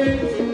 Gracias.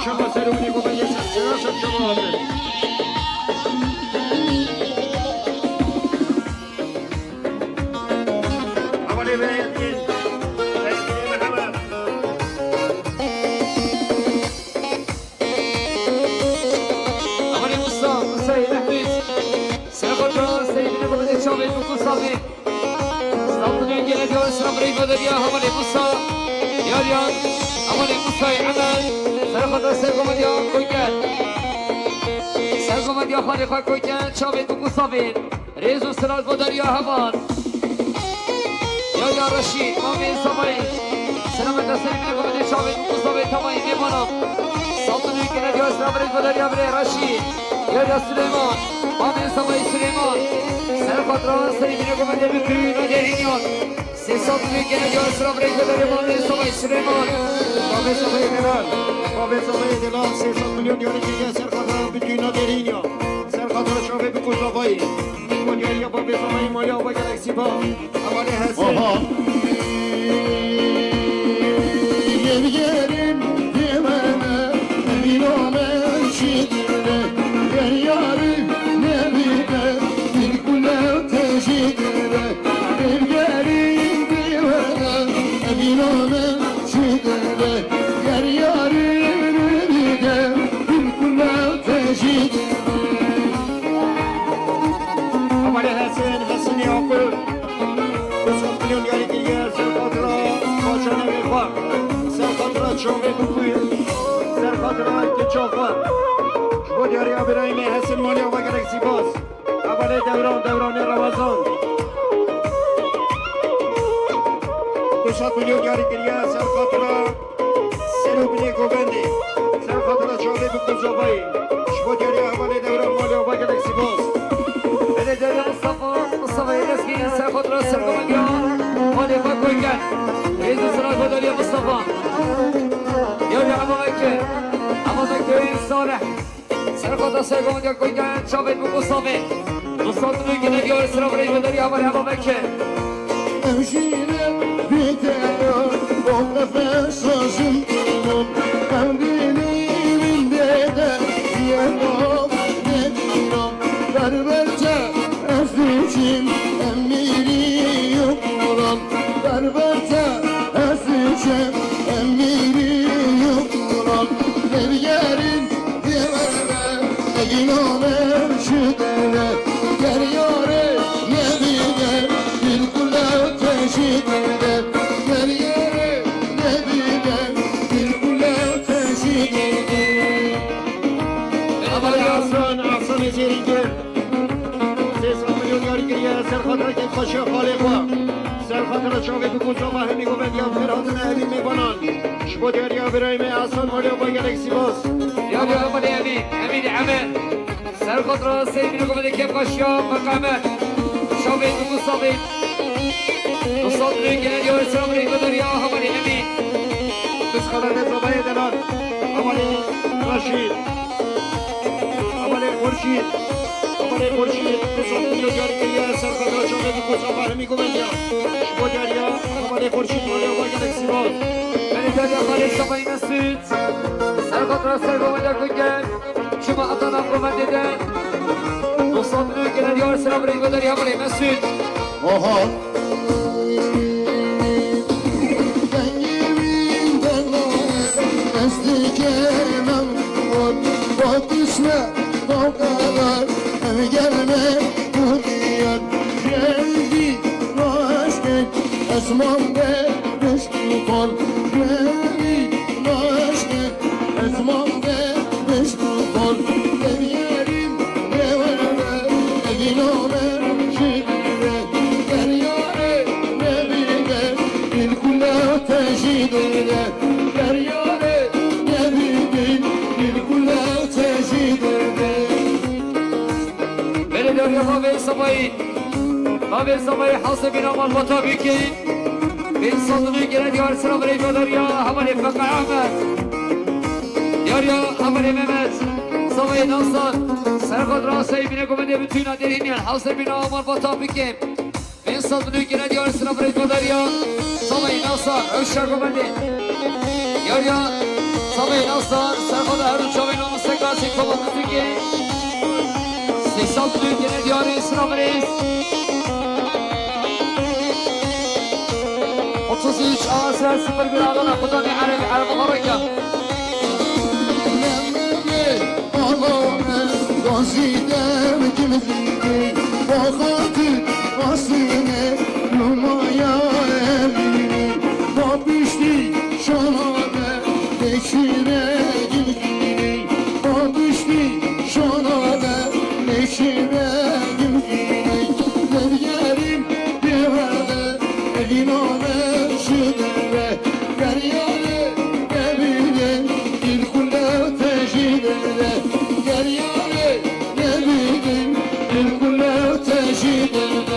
شما سرونی کو به سر شما اولی به شامل مصطفی استقبلوا جلدي واسرع بريق ودريا همالي مصطفى ياريان همالي مصطفى عمل سرقط سرقم ديا كويكان سرقم ديا خالقا كويكان شامل مصطفى ريزو سرال ودريا همان يا رشيد مامين صبي سلامة سيدنا قبل شامل مصطفى تمام ميمانا استقبلوا جلدي واسرع بريق ودريا بري رشيد يا سليمان مامين صبي سليمان سرقطران سيدنا قبل بكري نجارينيون سيصاب بيجي نجار سراب ريك دريمان سبعي سليمان بابي سبعي دلال 300 مليون يورو كي سرقطران بكري نجارينيون سرقطران شوفي بكل صباي مليون يا بابي سبعي مليون وجالك سبا أولي هسه يبيرم يمنا بينام شدنا ياري نبينا بالكل تجدنا بالجاري بيوانا بينام شدنا ياري نبينا بالكل تجدنا أولي حسن يعقوب بسم مليون ياري كريا سرقطرا خاشانا بخوا سرقطرا شوفي بكوي سرقطرا كتشوفا شبو دياري أبراهيم حسن ماليا وقرق سيباس أولي دوران رمضان 200 مليون ياري كريا سرقطرا سلو بني كوبندي سرقطرا شوفي بكو زوباي شبو دياري أولي دوران ماليا وقرق سيباس أنا دوران مصطفى يلسكي سرقطرا سرقم ديا مالي فاكويكان ريزو سرال ودريا مصطفى يا أما مكة صالح سرقط سرقم ديا كويكان شابت مصطفى مصطفى يجي نجار سراب ريزو دريا مالي أما مكة أمشينا بيتنا وقف صازم قلبيني من بيتا يا نوم نجينا دربتا أفلتين أميري يقرم دربتا أفلتين أميري يقرم نبيارين يمرنا أجينا مرشدنا يارياري نبينا بالكل تجدنا يارياري نبينا بالكل تجدنا أبا عصام زيريجر 300 مليون ياري كريا سرخطرة كيف خالقها سرخطرة شوفي بكل صباح ميقومن يا فراتنا أبي ميبانان شبو دياري أبراهيم عصام ماليو بايالك سيباس يا أمين عمل سرخطرة سيدنا قبل كيف مقامات شوفي بمصطفى مصطفى يجي نجار سراب ريزو دريا همالي أمين بس خلال صباح دلال أولي رشيد أولي خورشيد 200 مليون ياري كريا سرقطرا شوفي بكل صباح ميقومن يا شبو دياري أولي خورشيد ماليو بايالك سيباس أنا داري خالد صباي مسعود سرقطرا سرقم ديا كويكان شما أطانا قمت ديدان مصطفى يجي نجار سراب ريزو دريا مالي مسعود اسمم به بشکو کن بری ناشکن اسمم به بشکو کن بمیاریم نورده اگینامه شیده دریاره نبیده بالکل تجیده دریاره نبیده بالکل تجیده بله داریا بابي صباي حاسبين أمال مطابقي بين صدقي جلد يار سلام ريجو داريا همالي فقع أحمد داريا همالي ممت صباي ناصر سرقد راسي بينكم من يبتونا ديرينيان حاسبين أمال مطابقي بين صدقي جلد يار سلام ريجو داريا صباي ناصر عشاقو من داريا صبي نصر سرخد هرو شوي نو سكاسي كوبا موسيقي سيسال بلوك ندياري سلام ريس 33 آسر سفر بلادنا خداني عربي عرب غرقة Gazidem kimliği Vakatı asline Numaya emini Babişti şanabe Neşire gülgini Babişti şanabe Neşire gülgini Deryerim deverde Eliname şidere Geryare evine İlkulle tecidere Geryare evine İlkulle tecidere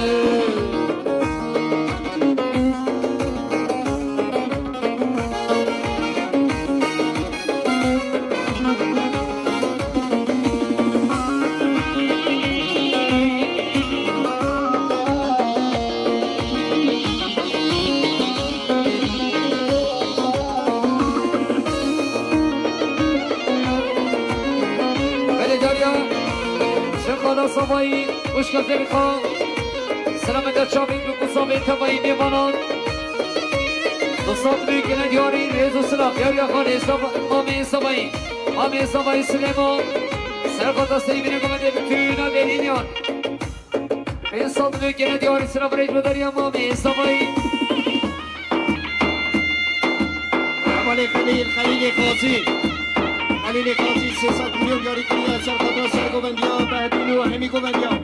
صبايي وش كذلك سلامة الشعبين بقصابين تبايين يبانان نصاب لك ندياري ريزو سلام يا خالي مامي صبايي مامي صبايي سليمان سرقة سيبين قمد بكينا دينيان نصاب لك ندياري سلام ريزو دريا مامي صبايي عمالي خليل قاسي خليل قاسي 300 مليون جاري كريا سرقة سرقوبنديا بهدينو همي قوبنديا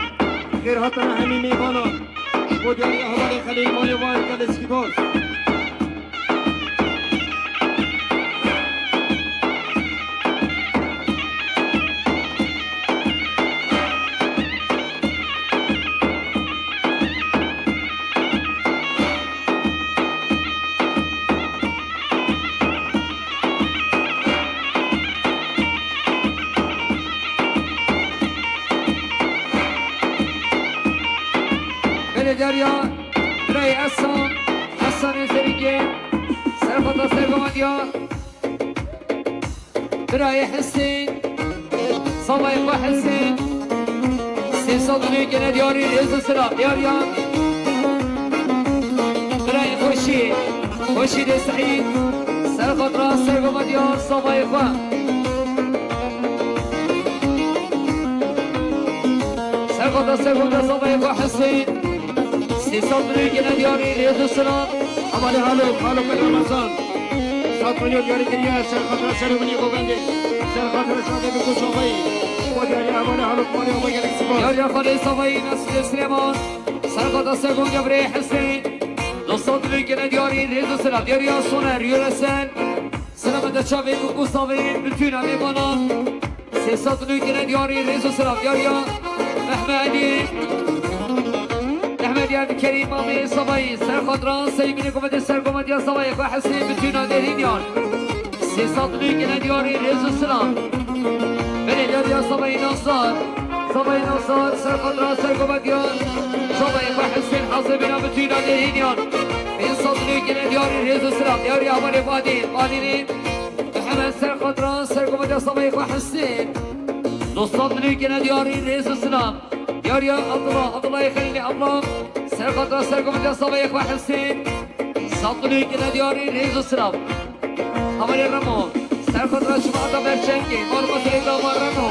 غير هاتنا همي ميبانا ودياري عمالي خليل مالي وان كالسكي باز دریا برای حسان زرگی سرخطا سرگمانیا برای حسین صبای با حسین 300 ملیون ندیاری رزو سلام دیاریا برای خوشید سعید سرخطا سرگمانیا صبای با سرخطا سرگمانیا صبای با حسین 300 مليون ندياري رياض السلام عمالي هالو كل رمضان 7 مليون جاري كريا سر خاطر سر مني قوبندي سر خاطر شادي بكو صوفي ودياري عمالي هالو مالي وما يلك سباس يا خالي صوفي نسل سليمان سر خاطر سرقون جبري حسين 200 مليون ندياري رياض السلام دياري سونر يورسل سلامة شافي بكو صوفي بتونا ميبانا 300 مليون ندياري رياض السلام دياري محمدي احمد يا كريم مامي صباي سر خضران سيبني قمت سر قمت يا صباي وحسين بتونا ديرينيان 300 مليون ندياري رياض السلام بني يا صباي نصار سر خضران سر قمت يا صباي وحسين حاصبنا بتونا ديرينيان 300 مليون ندياري رياض السلام دياري عمري بادين محمد سر خضران سر قمت يا صباي وحسين 200 مليون ندياري رياض السلام يا عبد الله يخليني الله سرقة سرقة من صبايك وحسين صدقني كده دياري ريز السلام عمل الرمو سرقة شمعة برشنكي مرمى سيدا مرمو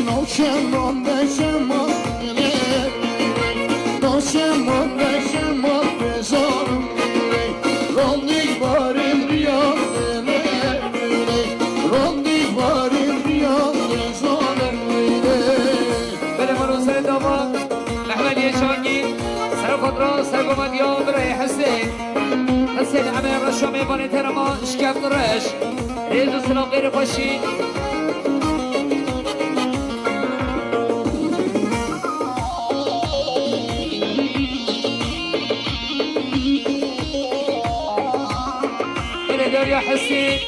نوشم بشم نوشم بشم بزارم رونی بارم رياض رونی بارم رياض احمد يشاني سرقدرا سرقمد يا برای حسين عمل رشامي باني ترما اشكاب قرش ريز السلام غير خوشي الى دار يا حسين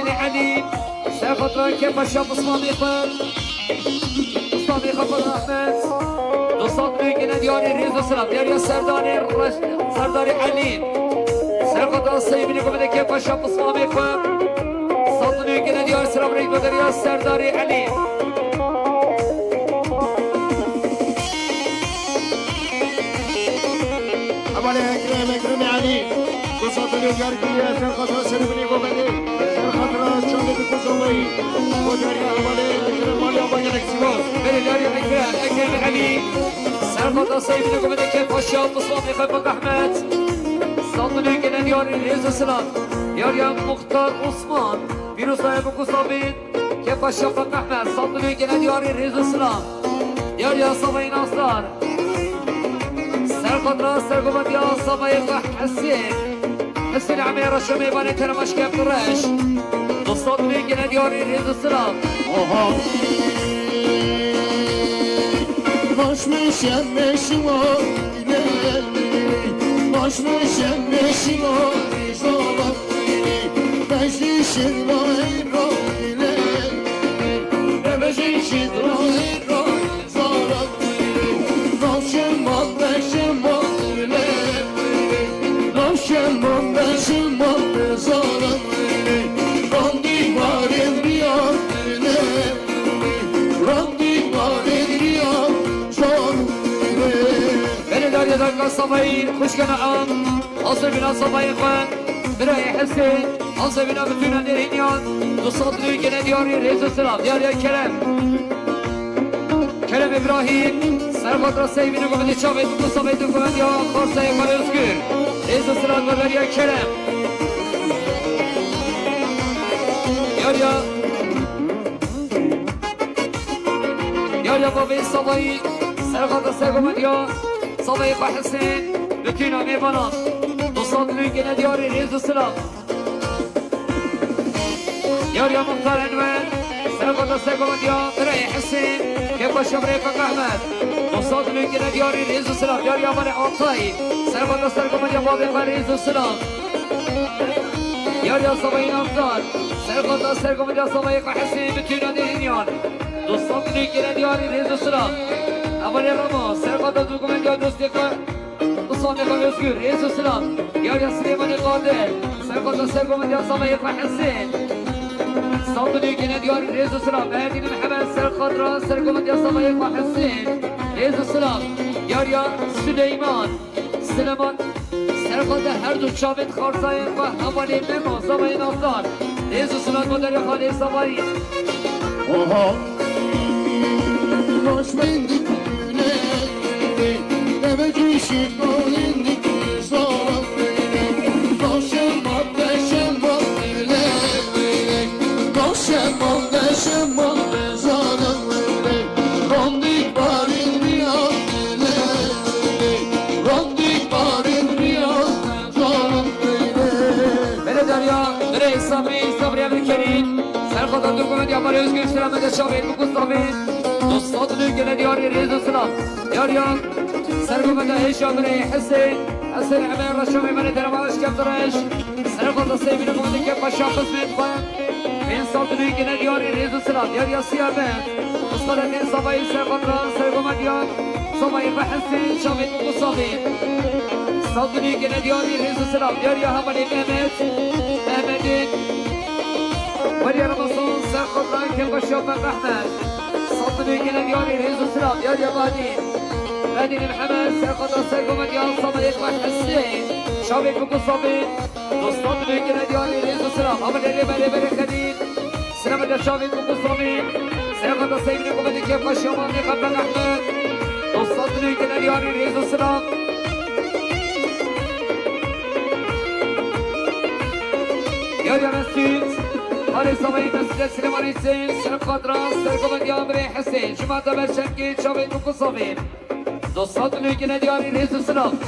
علي سرقدرا كيف الشاب اسمامي قل اسمامي خفض احمد 200 مليون ندياري ريز السلام دياري سرداري علي سر سرقط السيبني قبل كيف الشاب صامي خم صدني كنا ديار سلام ريك بدريا سرداري علي أبالي أكرم علي وصلت اليوم كلية سرقط السيبني قبل سرقط شنو بكوزوي وداري أبالي أكرم علي أبالي نكسبوس بني داري أكرم علي سرقط السيبني قبل كيف الشاب صامي خم أحمد صدني كنا ديار ريز سلام يا مختار عثمان فيروس ابو كوسابين كيف الشفق احمد صدني كنا ديار ريز سلام يا صبي ناصر سرقط راس سرقط يا صبي حسين عمير شمي بني ترمش كيف قريش صدني كنا ديار ريز سلام باش میشم نشما باش میشم نشما زبان بجی شدای رویله بجی شدای روی زارد ناشما بشما له ناشما بشما زارد راندی بارم بیار له راندی بارم بیار جان بني داري دقة صبي خوش كنعان أصل بنا صبي خوان براي حسين أصل بنا بتونا نرينيان نصدري كنا دياري ريز السلام دياري كلام إبراهيم سرقط رسي بنا قبل شابت مصابي دقوان يا خارسة يقال رسكر ريز السلام وداري كلام يا بابي صبي سرقط رسي قبل يا صبي حسين بتونا ميبانا نصدري كنا دياري ريز السلام يا مختار عنوان سرقط السيقوم يا براي حسين كيف الشبري فك احمد وصاد لكنا دياري ريز السلام يا مالي عطاي سرقط السيقوم يا بابي ريز السلام يا صبي نفطار سرقط السيقوم يا صبي حسين بتونا دينيان وصاد لكنا دياري ريز السلام أولي رمى سرقط السيقوم يا دوستيك وصاد لكم يسكر ريز السلام يا سليمان القادر سرقط السيقوم يا صبي حسين صدني كنا ديار ريز السلام هادي محمد سرقط راس سرقمت يا صبايك وحسين ريز السلام يا سليمان سرقط هر دو شابت خارزاين وحوالي مما صباين أفضل ريز السلام مدر خالي صباين باش من دكونه نبجي شكولين دكي صارف باشم باشم شما شما بزارم راندی بارین بیاد راندی بارین بیاد جانم بله دریا بله صبری امریکنین سرخواد دکومنت یا برای özgür سلامت شاهد مقصابین دوستات لگنه دیاری ریز و سلام یا سرگومت ایشا بله حسین عمیر رشومی من درمانش کفترش سرخواد سیبین قومتی که پشا قسمت خواهم این صدری که ندیاری ریز و سلام یا سیامه اصلا این صبایی سرقم را سرگومت یا صبایی بحثین شامید مقصابین صدری که ندیاری ریز و سلام یا همالی احمدین ولی رمضان سرقم را که بشام احمد صدری که ندیاری ریز و سلام یا بادین محمد سرقم را سرگومت یا صبایی بحثین شامید مقصابین دوستان دیگه ندیاری ریز و سلام همه بله خدید سلام در شامید مقصامین سرقط سیبین قومتی که پشمان قبل احمد دوستان دیگه ندیاری ریز و سلام یا مسجد آلی سوایی مسجد سلیمانی سین سرقط راست سرقمت آمری حسین شما تا برشنگی شامید مقصامین دوستان دیگه ندیاری ریز و سلام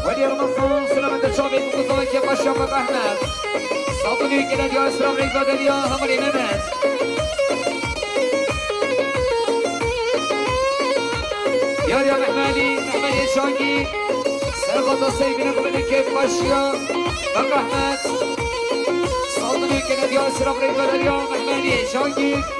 ولي رمضان سلامة الشعبي مقصوة كيف الشفق أحمد صوتني كده ديو إسلام ريك بدليا همالي نمت يا محمالي شانقي سرقط السيبين قبل كيف باشيا بق أحمد صوتني كده ديو إسلام ريك بدليا محمالي شانقي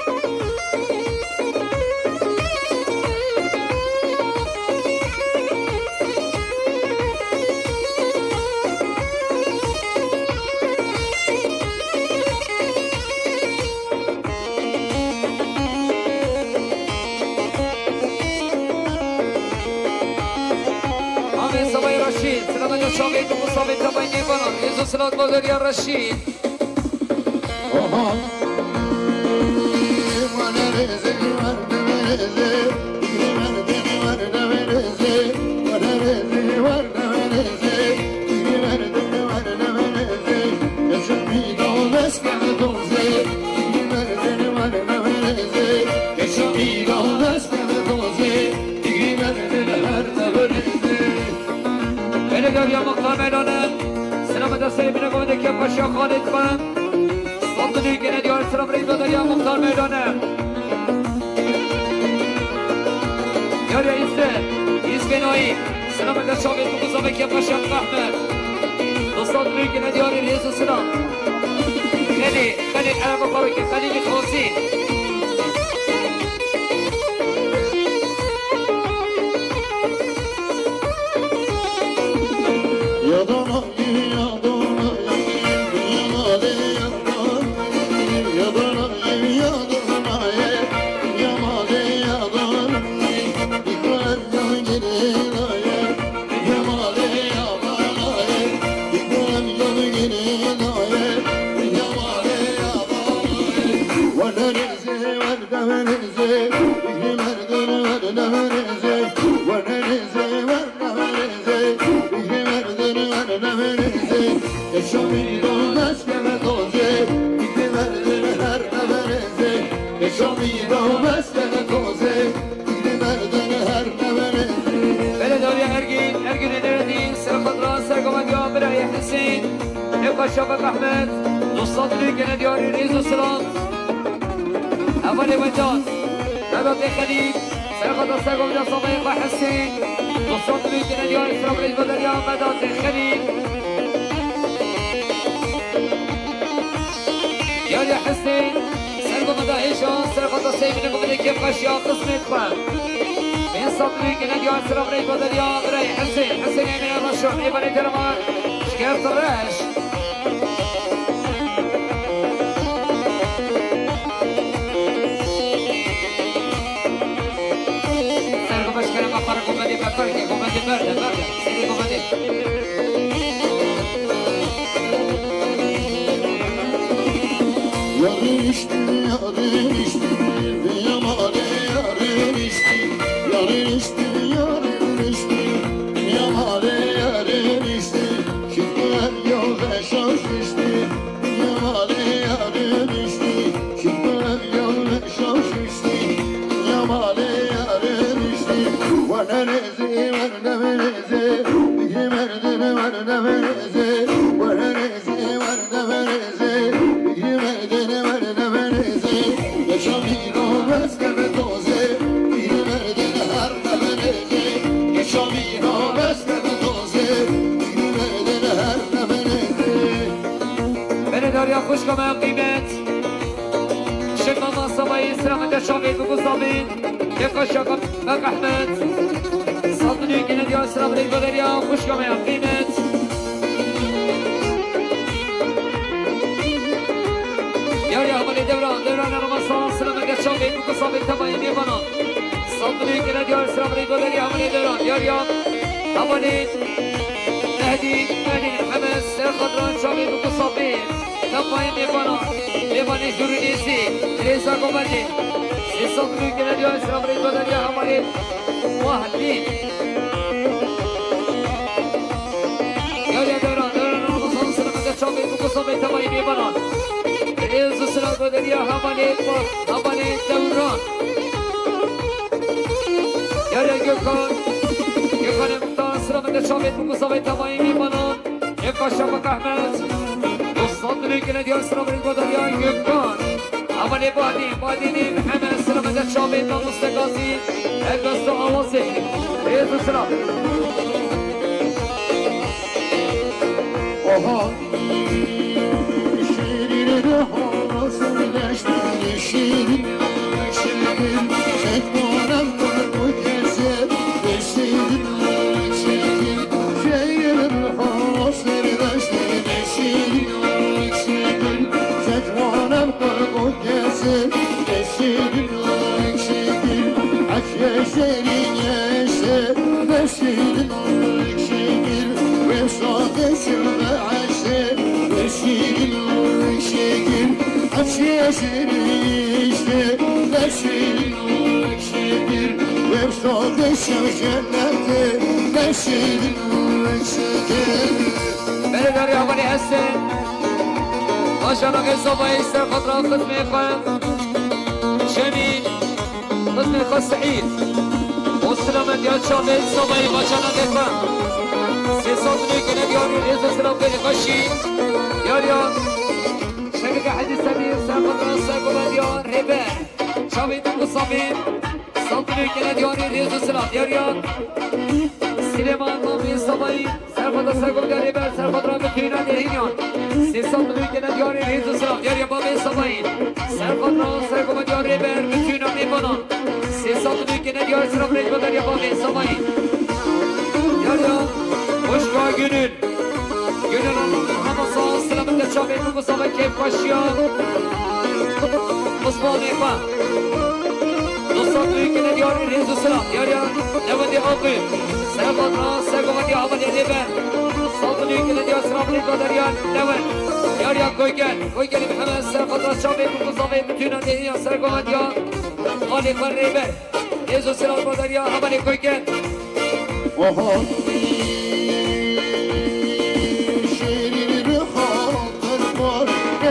صباي رشيد سلامة الشاغيد ومصابي تبيني بنا يزو سلام قدر يا رشيد يا مقطع ميدانه سلامة السيبين قمدك يا باشا خالد بان صدني كنا ديار سلام ريد بدر يا مقطع ميدانه يا رئيسه يسكنوي سلامة الشعبي بقصبك يا باشا احمد صدني كنا ديار الهيز السلام خلي الحلبة قوية خلي الخوصين شباب احمد نصدري كنا دياري ريز السلام اولي وجات نبات خليل سيقضى سيقوم جا صبايق حسين نصدري كنا دياري سلام ريز بدر يا مدات خليل يا حسين سيقوم داعشان سيقضى سيقوم ملك يبقى شيا قسمت بان من صدري كنا دياري سلام ريز بدر يا غري حسين يمين الرشوح يبني ترمان شكرت الرش خوش کما قیمت شما ما صبای سلامت شاقید و گذابید یکا شاقم بق احمد صدنی که ندیا سلام رید بدریا خوش کما قیمت یا همالی دوران رمضان سلامت شاقید و گذابید تبایی میبانم صدنی که ندیا سلام رید بدریا همالی دوران یا همالی نهدی حمس خضران شاقید و گذابید تبایی میبانی جوری ریزا گمانی ریزا کنی که ندیا اسلام رید بدریا همالی واحدین یا دوران رمضان سلامت شاقید و گذابید تبایی میبانم ریزا سلام بدریا همالی دوران یا گکان مختار سلامت شاقید و گذابید تبایی میبانم یکا شبک احمد صدري كنا ديال سلام ريد بدريا يبقان عملي باديني محمد سلامة الشامي مستقاسي القصة أواصي ريز السلام شيرين دهو سنشتني شيرين شكوانا مكو كسر شيرين شيرين دهو سنشتني شيرين Şerin yaşa, beşirin işte Neşrin o ekşidir Vefsad şevşenlerdi Neşrin o ekşidir Beni der ya beni Hesen Maşallah ki sobayı ister kadra kısmı yapayım Şemi kısmı yapayım Sa'id O sırament ya çabet sobayı maşallah yapayım Sesatını gene diyor Reza sıram beni kaşı Yar ya شركة حديث سمير ساقط راسك ومديار ريبير شابيت المصابين صدري كلا دياري ريز السلام دياريان سليمان مامي صباي ساقط راسك ومديار ريبير ساقط راسك فينا ديهينيان صدري كلا دياري ريز السلام دياريان مامي صباي ساقط راسك ومديار ريبير فينا ميبانا صدري كلا دياري سلام ريز بدريا مامي صباي دياريان وشكا günün Gönül Ramazan sınavında çabuk Mustafa keyif koşuyor Mustafa Nefa Dostlar büyükene diyor Rezu Sıram diyor ya Nevadi Akı Serbatna Sergomadi Ahmet Edebe Saltı büyükene diyor Sıram Rezu Daryan Neven diyor ya Koygen Muhammed Serbatna çabuk Mustafa bütün adıyla Sergomadi Ali Karrebe Rezu Sıram Daryan Ahmet Koygen Oha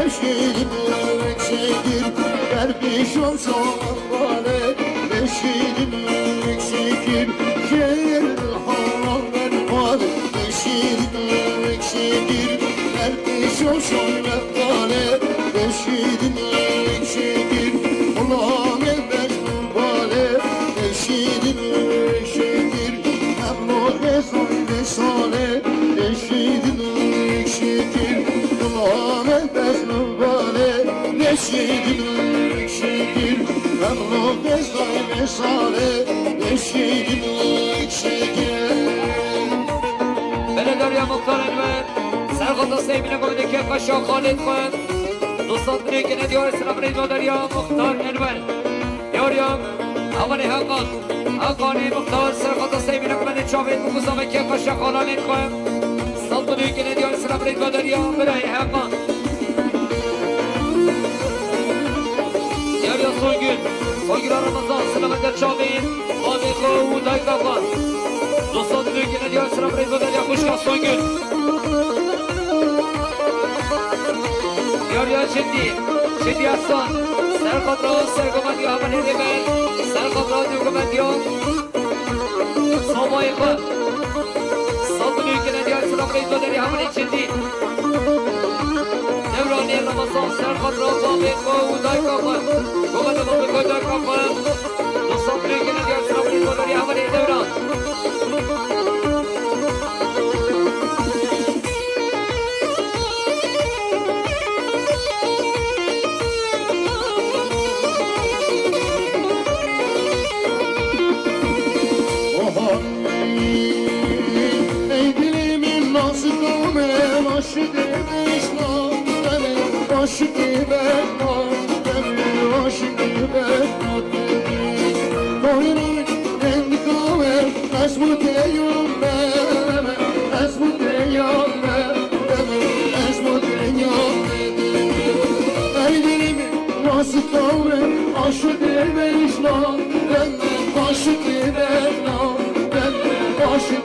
Neşrin ekşidir Derviş olsan bana Neşrin ekşidir Şehir halanlar var Neşrin ekşidir Derviş olsan bana Neşrin ekşidir Ulan evvel bana Neşrin ekşidir Emrah ezan vesale Neşrin ekşidir Ulan evvel Neşrin ekşidir Emrah ezan vesale Neşrin ekşidir Belediye Muhtar Enver Sergata Seymine Koydaki Kaşa Khalid Khan Dostat Direkine diyor Sıram Reydo Derya Muhtar Enver Diyor ya Havani Hakan Hakani Muhtar Sergata Seymine Koydaki Çavet Mukuzamaki Kaşa Khalid Khan Dostat Direkine diyor Sıram Reydo Derya Beray Hakan Diyor ya Soygül Ramazan Selametler Çavet Adeko Uday Kakan Dostat Direkine diyor Sıram Reydo Derya Kuşka Soygül Diyor ya Şimdi Hasan Serkatra Sergomadi Haman Edebe Serkatra Düğümediyor Sobayıkı Saltı Büyükene diyor Sıram Reydo Derya Haman Şimdi Devrani Ramazan Serkatra Babeko Uday Kapı Gomada Babeko Uday Kapı Dostat Büyükene diyor Sıram Reydo Derya Haman Devran Aşık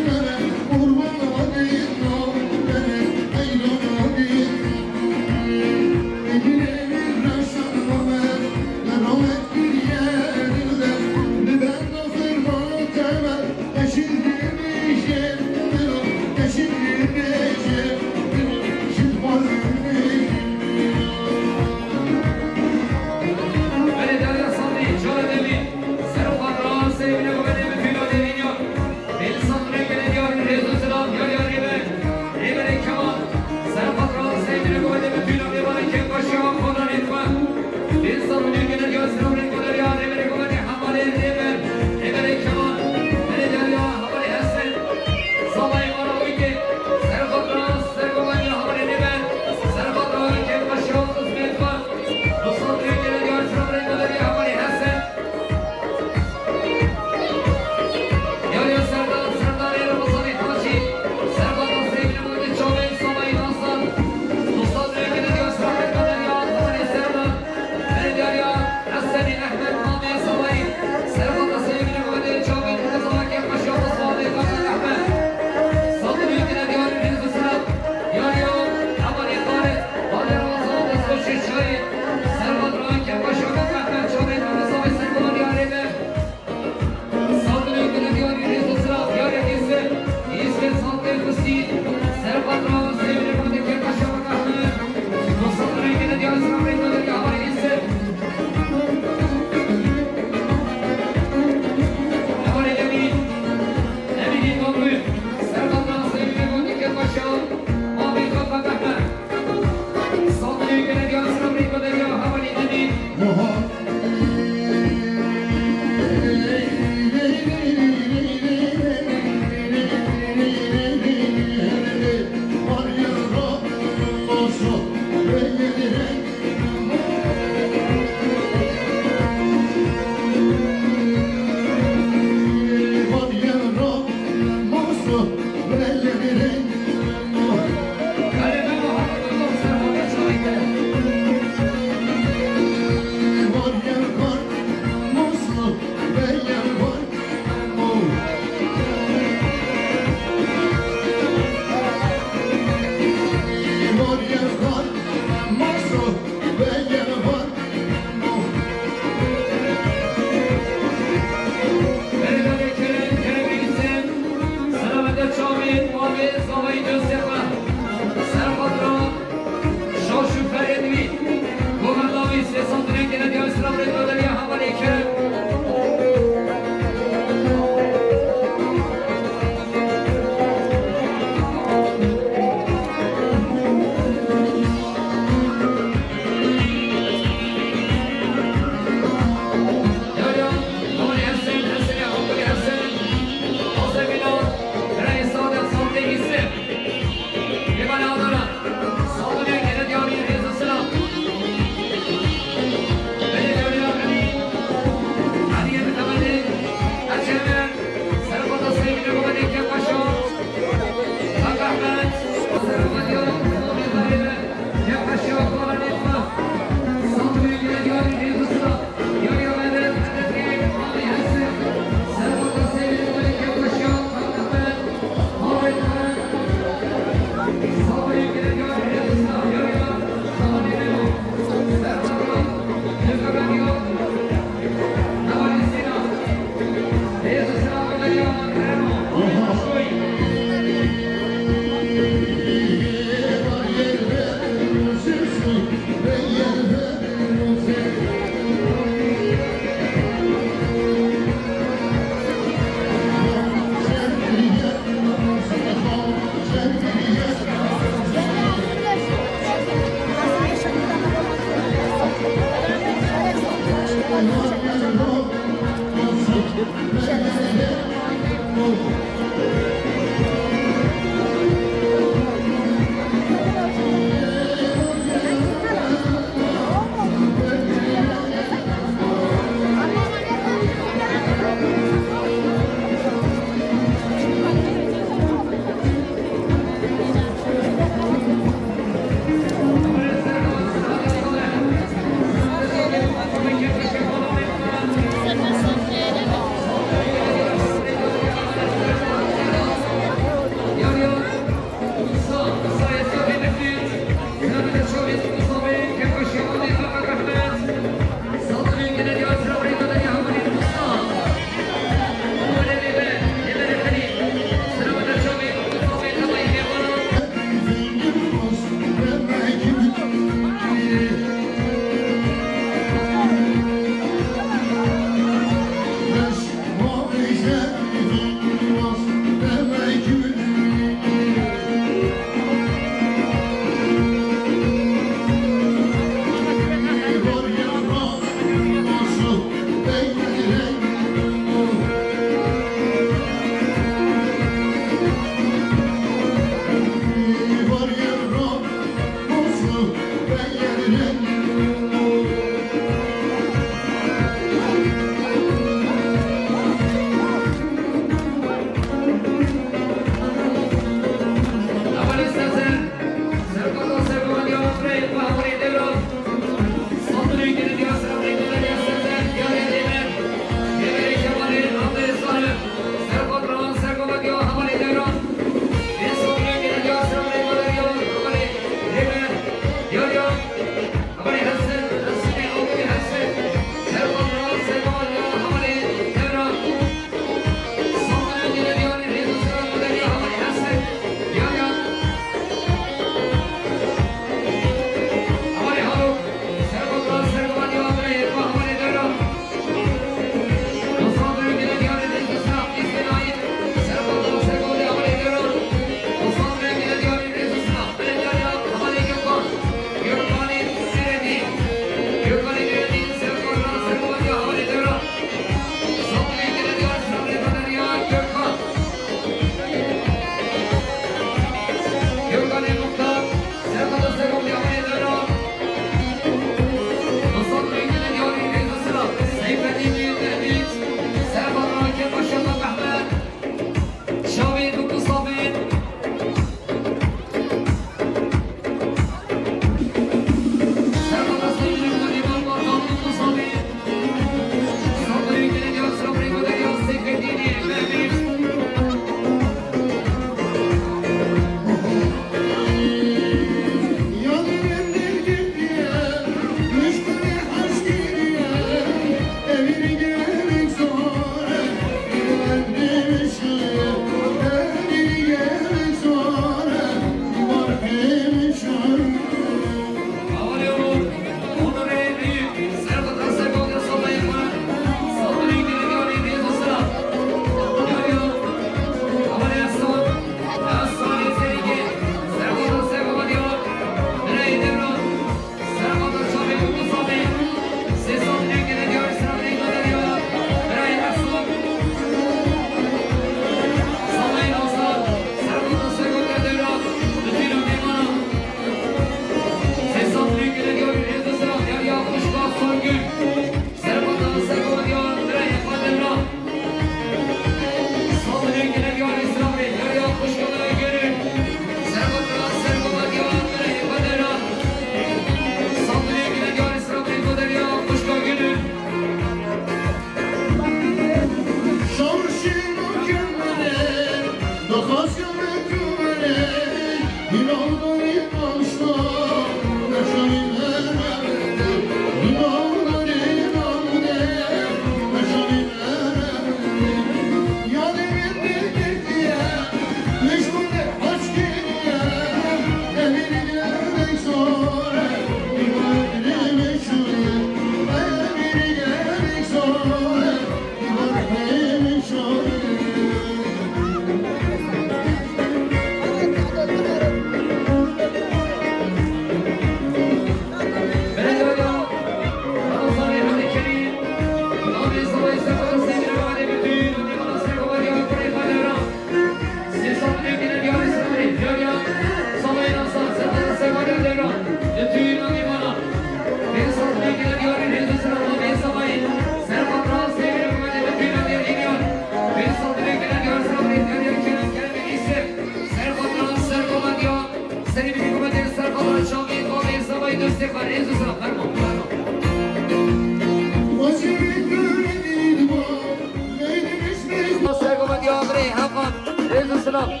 السلام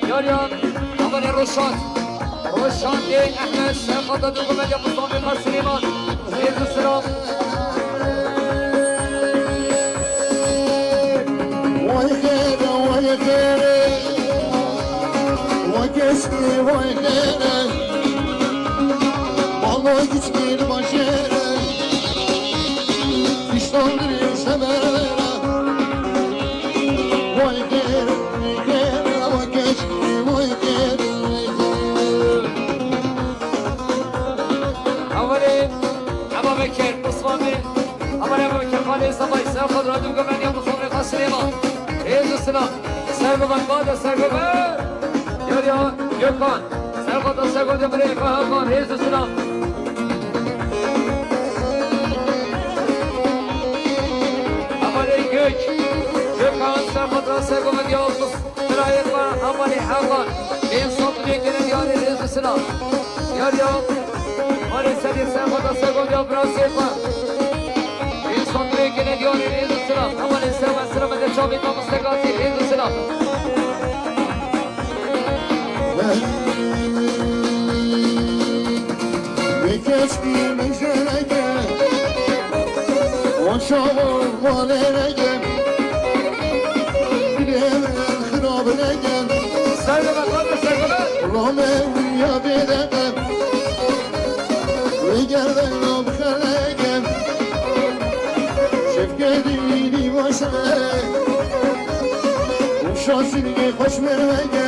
ياريان أماني روشان دي أحمد سيقظة دوغمان يا مصطفى مار سليمان عيد السلام ويخيرة وكسكي ويخيرة والله كتكير بشيرة تشتغل سمرة ويخيرة وكسكي ويخيرة أولي أبا بكر مصطفى أولي أبا بكر خالي صباي سيقظة دوغمان يا مصطفى مار سليمان عيد السلام سيقظة بعد سيقظة ياريان يوكان سيقظة بريك وهاكان عيد السلام güç Gökhan Serhat'ın sevgimi yolsuz Sırayet var Hamali Hakan Ben sonlu yenginin yarı rezisine Yar ya Mali seni Serhat'ın sevgimi yol biraz yapma Ben sonlu yenginin yarı rezisine Hamali sevgimi sıramede çabuk namustegati rezisine Keşke meşereke O şavur valereke Bilemen hırabeleke Sevgime kaldır sevgime Rame uya vereke Ve gerden abheleke Şefkedini başareke O şasini hoş vermeke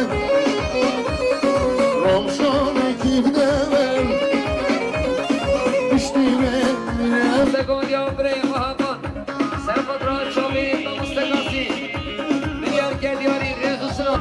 Ramşanı kibdemen Segund ya Brey Hakan Serpatra Çobi Namustegasi Milyar Gelyari Rezusuna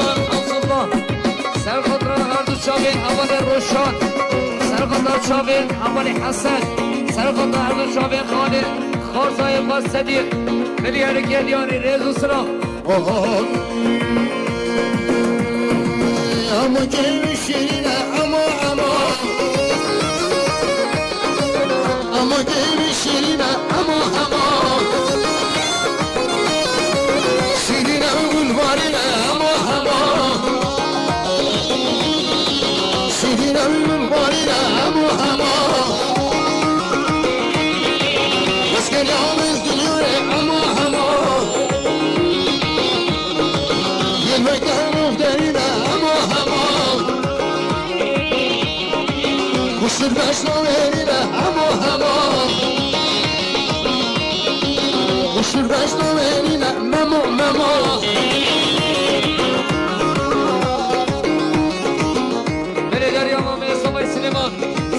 حسن الله سر خاطر هر دو شابین اول روشان سر خاطر شابین اول حسن سر خاطر هر دو شابین خانه خارزای قصدی ملیار گلیانی ریز و سلام اما گل شیرینه اما گل شیرینه اما شیرینه گلبارینه اما شیرینه گلبارینه اما بس که نامز دلیوره اما یه مکن رفتنینه اما کشتر بشنوینه اما کشتر بشنوینه مما بله دریا مامه سامای سلیمان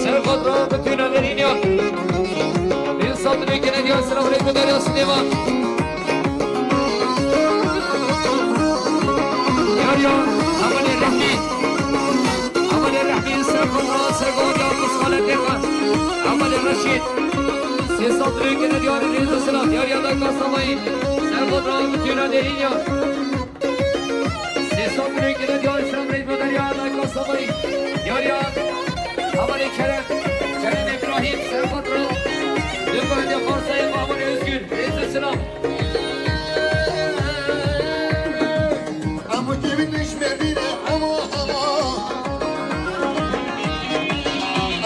سر خود را بتونه برین یا این ساعت کنه دیا سلام علیکم دریا سلیمان دریا اولی رحمی سر خود را سر خود را مسخاله دیگه اولی رشید سی ساعت کنه دیا ریز سلام دریا دکا سامایی سر خود را بتونه برین یا سی ساعت کنه دیا سلام علیکم دریا دکا سامایی دریا اولی کرم ابراهیم سر خود را دکان خارسای بابان özgür ریز سلام اما kimin düşmediğine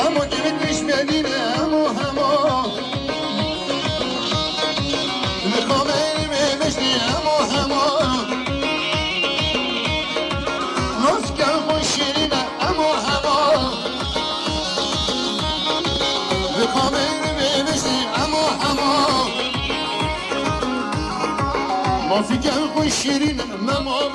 ama kimin düşmediğine ama Mekâmeyime meşni ama Rastgel hoş yerine ama Mekâmeyime meşni ama Mafikel hoş yerine memo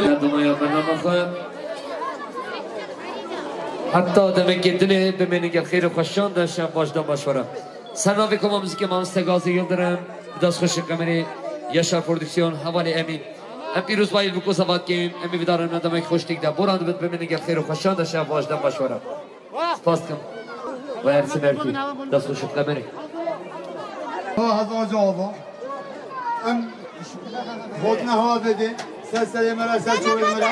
دمایا برنامه خواهم حتی دمه گدنه بمینی که خیر خوشان داشتم باشدان باشورم سرناوی که موزیک ما مستگازی یلدرم دست خوش کمری یشار پرودکسیون حوالی امین ام پیروز باید بکو زباد کیم امی بدارم ندمه خوش دیگه بران بید بمینی که خیر خوشان داشتم باشدان باشورم سپاس کم و ارسی مرکی دست خوش کمری هزار جوابا ام خودنا هوا بده سلسله مرا سلسله مرا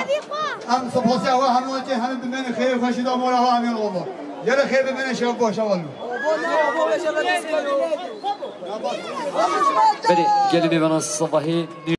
ام سپاسی هوا همون که همه بمن خیر خوشی دا مورا هوا همین بابا یه خیر بمن شب باشه والو بله گلی میوانان صباحی